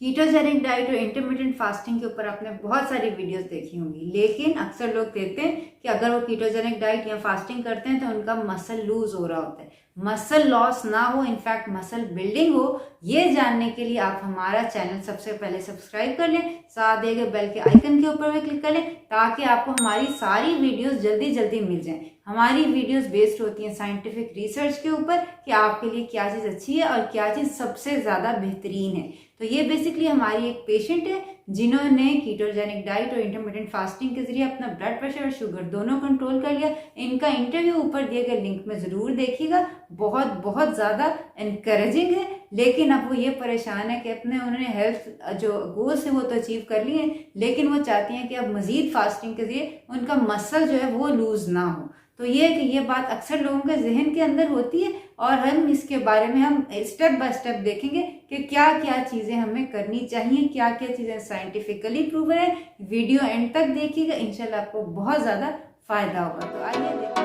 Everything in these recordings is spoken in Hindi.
कीटोजेनिक डाइट और इंटरमिटेंट फास्टिंग के ऊपर आपने बहुत सारी वीडियोस देखी होंगी, लेकिन अक्सर लोग कहते हैं कि अगर वो कीटोजेनिक डाइट या फास्टिंग करते हैं तो उनका मसल लूज हो रहा होता है। मसल लॉस ना हो, इनफैक्ट मसल बिल्डिंग हो, ये जानने के लिए आप हमारा चैनल सबसे पहले सब्सक्राइब कर लें, साथ दिए गए बेल के आइकन के ऊपर में क्लिक कर लें ताकि आपको हमारी सारी वीडियोस जल्दी जल्दी मिल जाएं। हमारी वीडियोस बेस्ड होती हैं साइंटिफिक रिसर्च के ऊपर कि आपके लिए क्या चीज़ अच्छी है और क्या चीज़ सबसे ज़्यादा बेहतरीन है। तो ये बेसिकली हमारी एक पेशेंट है जिन्होंने कीटोजेनिक डाइट और इंटरमिटेंट फास्टिंग के जरिए अपना ब्लड प्रेशर और शुगर दोनों कंट्रोल कर लिया। इनका इंटरव्यू ऊपर दिए गए लिंक में ज़रूर देखिएगा, बहुत बहुत ज़्यादा इनकरेजिंग है। लेकिन अब वो ये परेशान है कि अपने उन्होंने हेल्थ जो गोल्स है वो तो अचीव कर लिए हैं, लेकिन वो चाहती हैं कि अब मज़ीद फास्टिंग के जरिए उनका मसल जो है वो लूज़ ना हो। तो ये बात अक्सर लोगों के जहन के अंदर होती है और हम इसके बारे में हम स्टेप बाय स्टेप देखेंगे कि क्या क्या चीज़ें हमें करनी चाहिए, क्या क्या चीज़ें साइंटिफिकली प्रूवन है। वीडियो एंड तक देखिएगा, इंशाल्लाह आपको बहुत ज़्यादा फायदा होगा। तो आइए देखिए।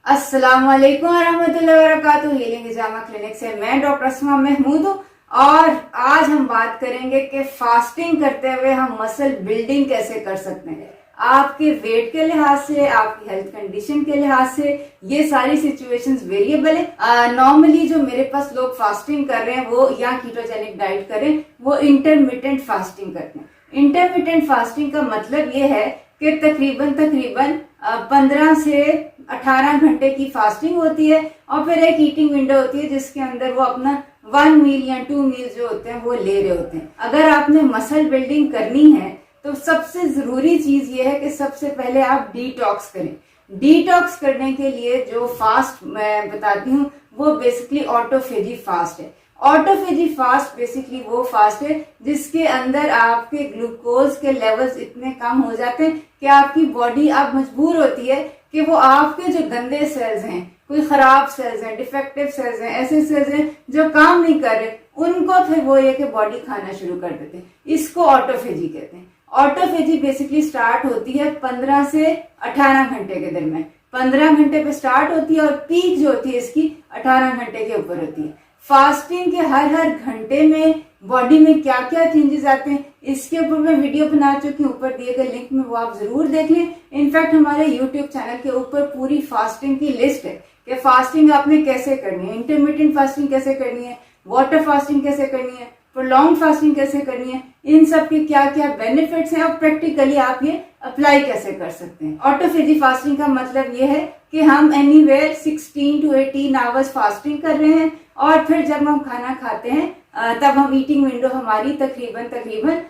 अस्सलाम वालेकुम वरहमतुल्लाहि वबरकातुहू। हीलिंग हिजामा क्लिनिक से मैं डॉक्टर अस्मा महमूद हूँ और आज हम बात करेंगे कि फास्टिंग करते हुए हम मसल बिल्डिंग कैसे कर सकते हैं। आपके वेट के लिहाज से, आपकी हेल्थ कंडीशन के लिहाज से ये सारी सिचुएशंस वेरिएबल है। नॉर्मली जो मेरे पास लोग फास्टिंग कर रहे हैं वो या कीटोजेनिक डाइट करें, वो इंटरमिटेंट फास्टिंग करते हैं। इंटरमिटेंट फास्टिंग का मतलब ये है कि तकरीबन 15 से 18 घंटे की फास्टिंग होती है और फिर एक ईटिंग विंडो होती है जिसके अंदर वो अपना 1 मील या 2 मील जो होते हैं वो ले रहे होते हैं। अगर आपने मसल बिल्डिंग करनी है तो सबसे जरूरी चीज ये है कि सबसे पहले आप डिटॉक्स करें। डिटॉक्स करने के लिए जो फास्ट मैं बताती हूँ वो बेसिकली ऑटोफेजी फास्ट है। ऑटोफेजी फास्ट बेसिकली वो फास्ट है जिसके अंदर आपके ग्लूकोज के लेवल्स इतने कम हो जाते हैं कि आपकी बॉडी अब मजबूर होती है कि वो आपके जो गंदे सेल्स हैं, कोई खराब सेल्स हैं, डिफेक्टिव सेल्स हैं, ऐसे सेल्स हैं जो काम नहीं कर रहे, उनको फिर वो ये कि बॉडी खाना शुरू कर देते हैं। इसको ऑटोफेजी कहते हैं। ऑटोफेजी बेसिकली स्टार्ट होती है 15 से 18 घंटे के दरमियान। 15 घंटे पे स्टार्ट होती है और पीक जो होती है इसकी 18 घंटे के ऊपर होती है। फास्टिंग के हर घंटे में बॉडी में क्या क्या चेंजेस आते हैं इसके ऊपर मैं वीडियो बना चुकी हूँ, ऊपर दिए गए लिंक में वो आप जरूर देख लें। इनफैक्ट हमारे यूट्यूब चैनल के ऊपर पूरी फास्टिंग की लिस्ट है कि फास्टिंग आपने कैसे करनी है, इंटरमिटेंट फास्टिंग कैसे करनी है, वाटर फास्टिंग कैसे करनी है, प्रोलॉन्ग फास्टिंग कैसे करनी है, इन सब के क्या क्या बेनिफिट्स हैं और प्रैक्टिकली आप ये अप्लाई कैसे कर सकते हैं। ऑटोफेजी फास्टिंग का मतलब ये है कि हम एनीवेयर 16 to 18 आवर्स फास्टिंग कर रहे हैं और फिर जब हम खाना खाते हैं तब हम ईटिंग विंडो हमारी तकरीबन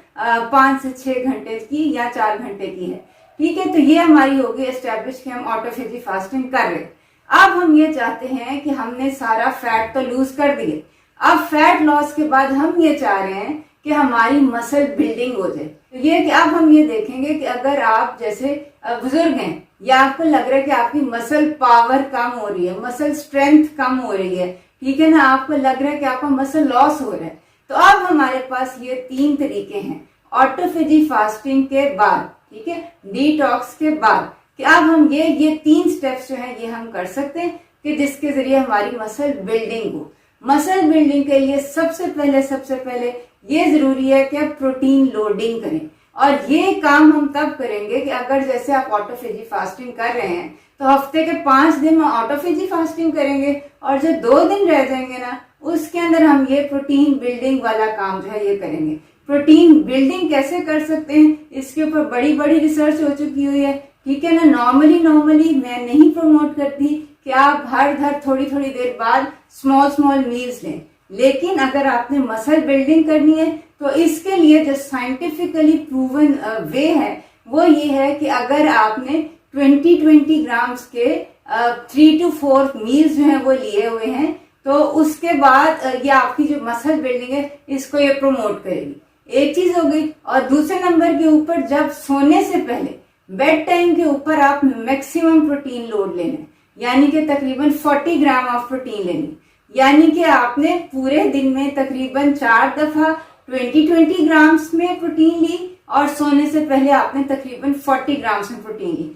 5 से 6 घंटे की या 4 घंटे की है। ठीक है, तो ये हमारी होगी एस्टेब्लिश कि हम ऑटोफेजी फास्टिंग कर रहे हैं। अब हम ये चाहते हैं कि हमने सारा फैट तो लूज कर दिए, अब फैट लॉस के बाद हम ये चाह रहे हैं कि हमारी मसल बिल्डिंग हो जाए। तो ये कि अब हम ये देखेंगे कि अगर आप जैसे बुजुर्ग हैं या आपको लग रहा है कि आपकी मसल पावर कम हो रही है, मसल स्ट्रेंथ कम हो रही है, ठीक है ना, आपको लग रहा है कि आपका मसल लॉस हो रहा है, तो अब हमारे पास ये 3 तरीके हैं ऑटोफेजी फास्टिंग के बाद, ठीक है, डिटॉक्स के बाद, कि अब हम ये 3 स्टेप्स जो है ये हम कर सकते हैं कि जिसके जरिए हमारी मसल बिल्डिंग हो। मसल बिल्डिंग के लिए सबसे पहले ये जरूरी है कि आप प्रोटीन लोडिंग करें और ये काम हम तब करेंगे कि अगर जैसे आप ऑटोफेजी फास्टिंग कर रहे हैं तो हफ्ते के 5 दिन में ऑटोफेजी फास्टिंग करेंगे और जो 2 दिन रह जाएंगे ना उसके अंदर हम ये प्रोटीन बिल्डिंग वाला काम जो है ये करेंगे। प्रोटीन बिल्डिंग कैसे कर सकते हैं इसके ऊपर बड़ी बड़ी रिसर्च हो चुकी हुई है, ठीक है ना। नॉर्मली मैं नहीं प्रमोट करती कि आप हर थोड़ी देर बाद स्मॉल मील्स लें, लेकिन अगर आपने मसल बिल्डिंग करनी है तो इसके लिए जो साइंटिफिकली प्रूवन वे है वो ये है कि अगर आपने 20 ग्राम्स के 3 to 4 मील्स जो है वो लिए हुए हैं तो उसके बाद ये आपकी जो मसल बिल्डिंग है इसको ये प्रमोट करेगी। एक चीज हो गई। और दूसरे नंबर के ऊपर जब सोने से पहले बेड टाइम के ऊपर आप मैक्सिमम प्रोटीन लोड लेना, यानी कि तकरीबन 40 ग्राम ऑफ प्रोटीन लेनी, यानी कि आपने पूरे दिन में तकरीबन 4 दफा 20 ग्राम्स में प्रोटीन ली और सोने से पहले आपने तकरीबन 40 ग्राम्स में प्रोटीन ली।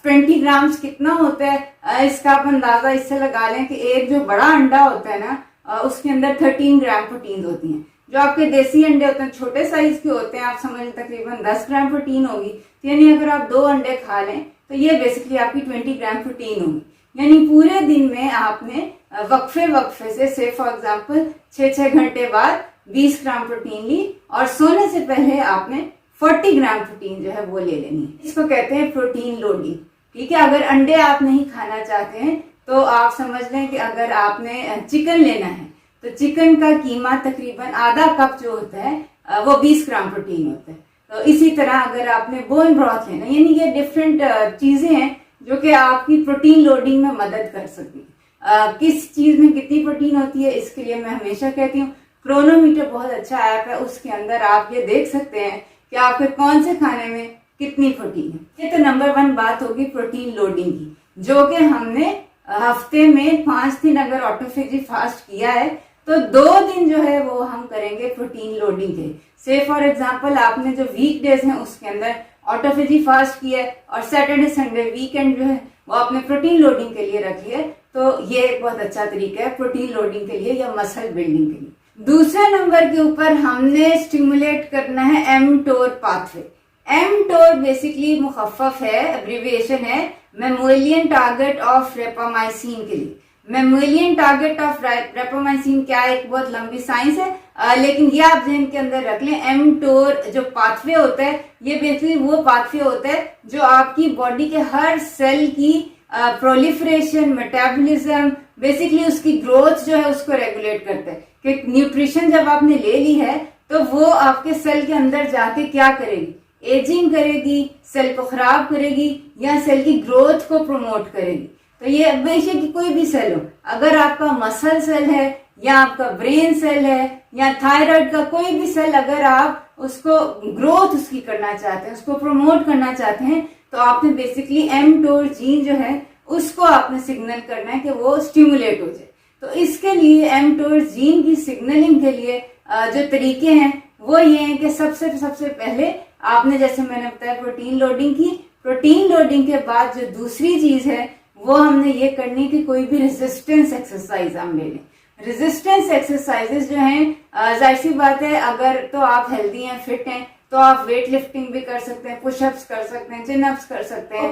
20 ग्राम्स कितना होता है, इसका आप अंदाजा इससे लगा लें कि एक जो बड़ा अंडा होता है ना, उसके अंदर 13 ग्राम प्रोटीन होती हैं। जो आपके देसी अंडे होते हैं छोटे साइज के होते हैं, आप समझ लें तकरीबन 10 ग्राम प्रोटीन होगी। तो यानी अगर आप 2 अंडे खा लें तो ये बेसिकली आपकी 20 ग्राम प्रोटीन होगी। यानी पूरे दिन में आपने वक्फे से से फॉर एग्जाम्पल 6-6 घंटे बाद 20 ग्राम प्रोटीन ली, और सोने से पहले आपने 40 ग्राम प्रोटीन जो है वो ले लेनी है। इसको कहते हैं प्रोटीन लोडिंग। ठीक है, अगर अंडे आप नहीं खाना चाहते हैं तो आप समझ लें कि अगर आपने चिकन लेना है तो चिकन का कीमा तकरीबन आधा कप जो होता है वो 20 ग्राम प्रोटीन होता है। तो इसी तरह अगर आपने बोन ब्रॉथ लेना, यानी ये डिफरेंट चीजें हैं जो कि आपकी प्रोटीन लोडिंग में मदद कर सकती है। किस चीज में कितनी प्रोटीन होती है, इसके लिए मैं हमेशा कहती हूँ क्रोनोमीटर बहुत अच्छा ऐप है, उसके अंदर आप ये देख सकते हैं कि आपके कौन से खाने में कितनी प्रोटीन है। ये तो नंबर 1 बात होगी प्रोटीन लोडिंग की, जो कि हमने हफ्ते में 5 दिन अगर ऑटोफेजी फास्ट किया है तो 2 दिन जो है वो हम करेंगे प्रोटीन लोडिंग के। से फॉर एग्जांपल आपने जो वीक डेज हैं उसके अंदर ऑटोफेजी फास्ट किया है और सैटरडे संडे वीकेंड जो है वो आपने प्रोटीन लोडिंग के लिए रख लिया, तो ये एक बहुत अच्छा तरीका है प्रोटीन लोडिंग के लिए या मसल बिल्डिंग के लिए। दूसरे नंबर के ऊपर हमने स्टिमुलेट करना है एमटोर पाथवे। एमटोर बेसिकली मुखफ़फ़ है, एब्रिविएशन है मेमोलियन टारगेट ऑफ रेपामाइसिन के लिए। मेमोलियन टारगेट ऑफ रेपामाइसिन क्या है, एक बहुत लंबी साइंस है, लेकिन ये आप ज़हन के अंदर रख लें। एमटोर जो पाथवे होता है ये बेसिकली वो पाथवे होता है जो आपकी बॉडी के हर सेल की प्रोलिफरेशन, मेटाबॉलिज्म, बेसिकली उसकी ग्रोथ जो है उसको रेगुलेट करता है। कि न्यूट्रिशन जब आपने ले ली है तो वो आपके सेल के अंदर जाके क्या करेगी, एजिंग करेगी, सेल को खराब करेगी या सेल की ग्रोथ को प्रमोट करेगी। तो ये बेशक कोई भी सेल हो, अगर आपका मसल सेल है या आपका ब्रेन सेल है या थायराइड का कोई भी सेल, अगर आप उसको ग्रोथ उसकी करना चाहते हैं, उसको प्रमोट करना चाहते हैं, तो आपने बेसिकली एमटोर जीन जो है उसको आपने सिग्नल करना है कि वो स्टिमुलेट हो जाए। तो इसके लिए एमटोर जीन की सिग्नलिंग के लिए जो तरीके हैं वो ये हैं कि सबसे पहले आपने, जैसे मैंने बताया, प्रोटीन लोडिंग की। प्रोटीन लोडिंग के बाद जो दूसरी चीज है वो हमने ये करनी कि कोई भी रेजिस्टेंस एक्सरसाइज हम ले लें। रेजिस्टेंस एक्सरसाइजेस जो हैं, जाहिर सी बात है अगर तो आप हेल्दी हैं, फिट हैं, तो आप वेट लिफ्टिंग भी कर सकते हैं, पुशअप्स कर सकते हैं, चिन अप्स कर सकते हैं।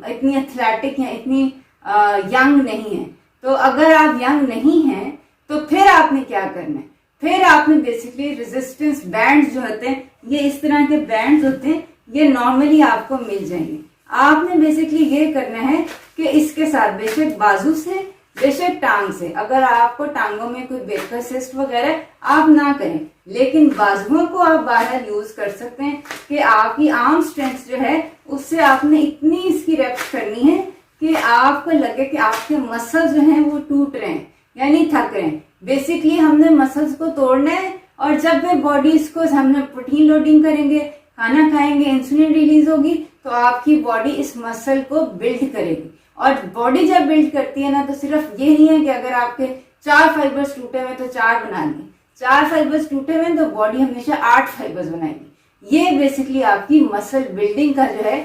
इतनी एथलेटिक हैं, इतनी यंग नहीं है, तो अगर आप यंग नहीं हैं तो फिर आपने क्या करना है, फिर आपने बेसिकली रेजिस्टेंस बैंड्स जो होते हैं, ये इस तरह के बैंड्स होते हैं, ये नॉर्मली आपको मिल जाएंगे। आपने बेसिकली ये करना है कि इसके साथ बेशक बाजू से, बेशक टांग से, अगर आपको टांगों में कोई बेकर सिस्ट वगैरह आप ना करें, लेकिन बाजुओं को आप बाहर यूज कर सकते हैं कि आपकी आर्म स्ट्रेंथ जो है उससे आपने इतनी इसकी रेप्स करनी है कि आपको लगे कि आपके मसल्स जो हैं वो टूट रहे हैं यानी थक रहे हैं। बेसिकली हमने मसल्स को तोड़ना है, और जब वे बॉडीज को हमने प्रोटीन लोडिंग करेंगे, खाना खाएंगे, इंसुलिन रिलीज होगी, तो आपकी बॉडी इस मसल को बिल्ड करेगी। और बॉडी जब बिल्ड करती है ना, तो सिर्फ ये नहीं है कि अगर आपके 4 फाइबर्स टूटे हुए तो 4 बना लिए, 4 फाइबर्स टूटे हुए तो बॉडी हमेशा 8 फाइबर्स बनाएगी। ये बेसिकली आपकी मसल बिल्डिंग का जो है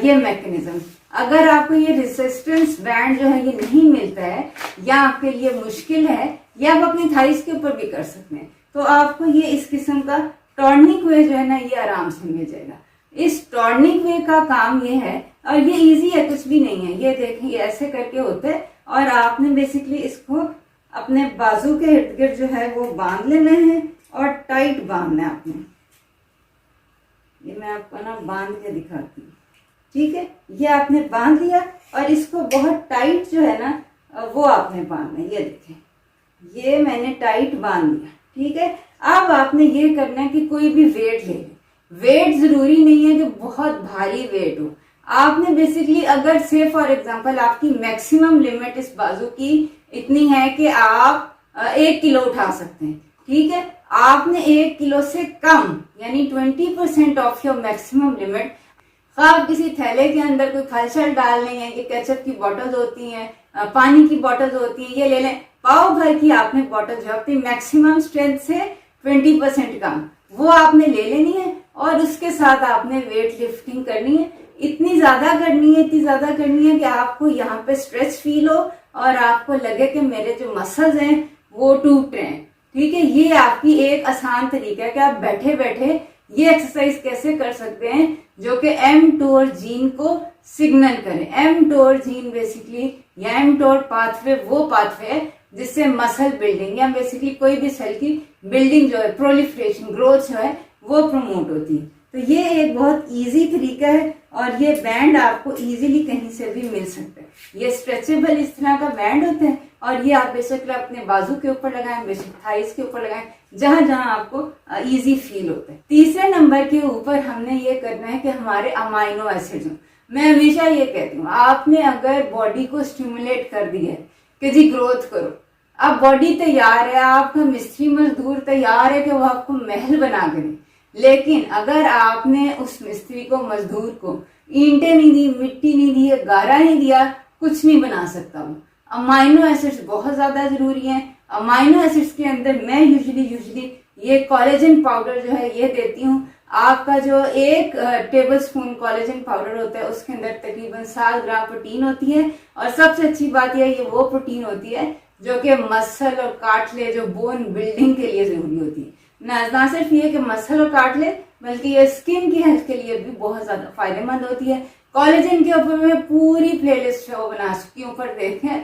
ये मैकेनिज्म। अगर आपको ये रेजिस्टेंस बैंड जो है ये नहीं मिलता है या आपके लिए मुश्किल है, या आप अपनी थाइस के ऊपर भी कर सकते हैं, तो आपको ये इस किस्म का टॉर्निक वे जो है ना ये आराम से मिल जाएगा। इस टॉर्निक वे का काम ये है, और ये इजी है, कुछ भी नहीं है। ये देखिए ऐसे करके होता है, और आपने बेसिकली इसको अपने बाजू के इर्द गिर्द जो है वो बांध लेना है, और टाइट बांधना है आपने। ये मैं आपको ना बांध के दिखाती हूँ, ठीक है। ये आपने बांध लिया, और इसको बहुत टाइट जो है ना वो आपने बांधना है। ये देखें, ये मैंने टाइट बांध लिया, ठीक है। अब आपने ये करना है कि कोई भी वेट ले लें। वेट जरूरी नहीं है कि बहुत भारी वेट हो। आपने बेसिकली अगर से फॉर एग्जांपल आपकी मैक्सिमम लिमिट इस बाजू की इतनी है कि आप 1 किलो उठा सकते हैं, ठीक है। आपने 1 किलो से कम यानी 20% ऑफ योर मैक्सिमम लिमिट, आप किसी थैले के अंदर कोई फल शल डाल लें, ये केचप की बॉटल्स होती हैं, पानी की बॉटल्स होती हैं, ये ले लें। पाव भर की आपने बॉटल जो अपनी मैक्सिमम स्ट्रेंथ से 20% कम वो आपने ले लेनी है, और उसके साथ आपने वेट लिफ्टिंग करनी है। इतनी ज्यादा करनी है, इतनी ज्यादा करनी है कि आपको यहाँ पे स्ट्रेच फील हो और आपको लगे कि मेरे जो मसल्स हैं वो टूट रहे हैं। ठीक है, ये आपकी एक आसान तरीका है कि आप बैठे बैठे ये एक्सरसाइज कैसे कर सकते हैं जो कि mTOR जीन को सिग्नल करे। mTOR जीन बेसिकली या mTOR पाथवे वो पाथवे है जिससे मसल बिल्डिंग या बेसिकली कोई भी सेल की बिल्डिंग जो है, प्रोलिफरेशन, ग्रोथ जो है वो प्रमोट होती है। तो ये एक बहुत इजी तरीका है और ये बैंड आपको इजीली कहीं से भी मिल सकता है। ये स्ट्रेचेबल इस तरह का बैंड होता है और ये आप बेशक अपने बाजू के ऊपर लगाएं, बेशक थाइस के ऊपर लगाएं, जहां जहां आपको इजी फील होता है। तीसरे नंबर के ऊपर हमने ये करना है कि हमारे अमाइनो एसिड्स, मैं हमेशा ये कहती हूँ, आपने अगर बॉडी को स्टिमुलेट कर दिया है कि जी ग्रोथ करो, अब बॉडी तैयार है, आपका मिस्त्री मजदूर तैयार है कि वो आपको महल बना करे, लेकिन अगर आपने उस मिस्त्री को, मजदूर को ईंटें नहीं दी, मिट्टी नहीं दी, गारा नहीं दिया, कुछ नहीं बना सकता वो। अमाइनो एसिड्स बहुत ज्यादा जरूरी हैं। अमाइनो एसिड्स के अंदर मैं यूजुअली ये कोलेजन पाउडर जो है ये देती हूँ। आपका जो 1 टेबल स्पून कोलेजन पाउडर होता है उसके अंदर तकरीबन 7 ग्राम प्रोटीन होती है और सबसे अच्छी बात यह ये वो प्रोटीन होती है जो कि मसल और कार्टिलेज जो बोन बिल्डिंग के लिए जरूरी होती है। ना सिर्फ ये कि मसल और कार्टिलेज बल्कि ये स्किन की हेल्थ के लिए भी बहुत ज्यादा फायदेमंद होती है। कोलेजन के ऊपर मैं पूरी प्लेलिस्ट वो बना चुकी हूँ, ऊपर देखें,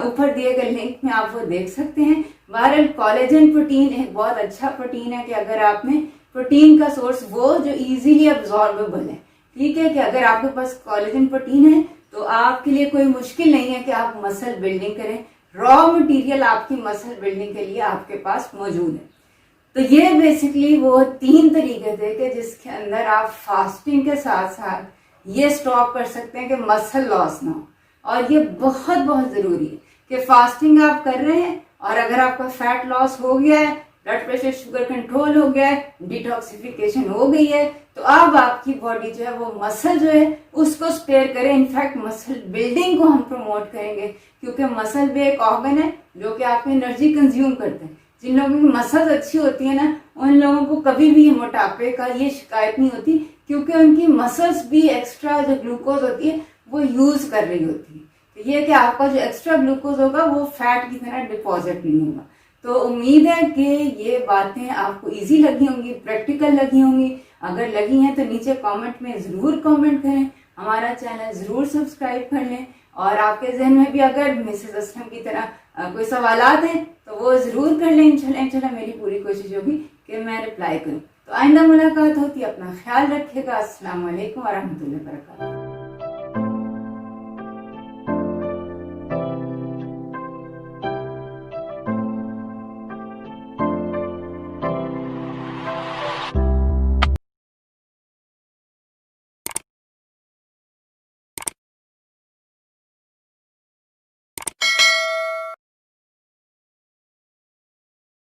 ऊपर दिए गए लिंक में आप वो देख सकते हैं। बहरहाल कोलेजन प्रोटीन एक बहुत अच्छा प्रोटीन है कि अगर आपने प्रोटीन का सोर्स वो जो इजीली अब्जॉर्बेबल है, ठीक है, कि अगर आपके पास कोलेजन प्रोटीन है तो आपके लिए कोई मुश्किल नहीं है कि आप मसल बिल्डिंग करें। रॉ मटेरियल आपकी मसल बिल्डिंग के लिए आपके पास मौजूद है। तो ये बेसिकली वो 3 तरीके थे कि जिसके अंदर आप फास्टिंग के साथ साथ ये स्टॉप कर सकते हैं कि मसल लॉस ना हो। और ये बहुत बहुत जरूरी है कि फास्टिंग आप कर रहे हैं और अगर आपका फैट लॉस हो गया है, ब्लड प्रेशर शुगर कंट्रोल हो गया है, डिटॉक्सिफिकेशन हो गई है, तो अब आपकी बॉडी जो है वो मसल जो है उसको स्पेयर करें। इनफैक्ट मसल बिल्डिंग को हम प्रमोट करेंगे क्योंकि मसल भी एक ऑर्गन है जो कि आपकी एनर्जी कंज्यूम करते हैं। जिन लोगों की मसल्स अच्छी होती है ना, उन लोगों को कभी भी मोटापे का ये शिकायत नहीं होती क्योंकि उनकी मसल्स भी एक्स्ट्रा जो ग्लूकोज होती है वो यूज कर रही होती है। तो ये कि आपका जो एक्स्ट्रा ग्लूकोज होगा वो फैट की तरह डिपॉजिट नहीं होगा। तो उम्मीद है कि ये बातें आपको इजी लगी होंगी, प्रैक्टिकल लगी होंगी। अगर लगी हैं तो नीचे कमेंट में जरूर कमेंट करें, हमारा चैनल जरूर सब्सक्राइब कर लें और आपके जहन में भी अगर मिसेस असलम की तरह कोई सवालात हैं तो वो जरूर कर लें। इंशाल्लाह मेरी पूरी कोशिश होगी कि मैं रिप्लाई करूं। तो आइंदा मुलाकात होती है, अपना ख्याल रखिएगा। अस्सलाम वालेकुम व रहमतुल्लाहि व बरकातहू।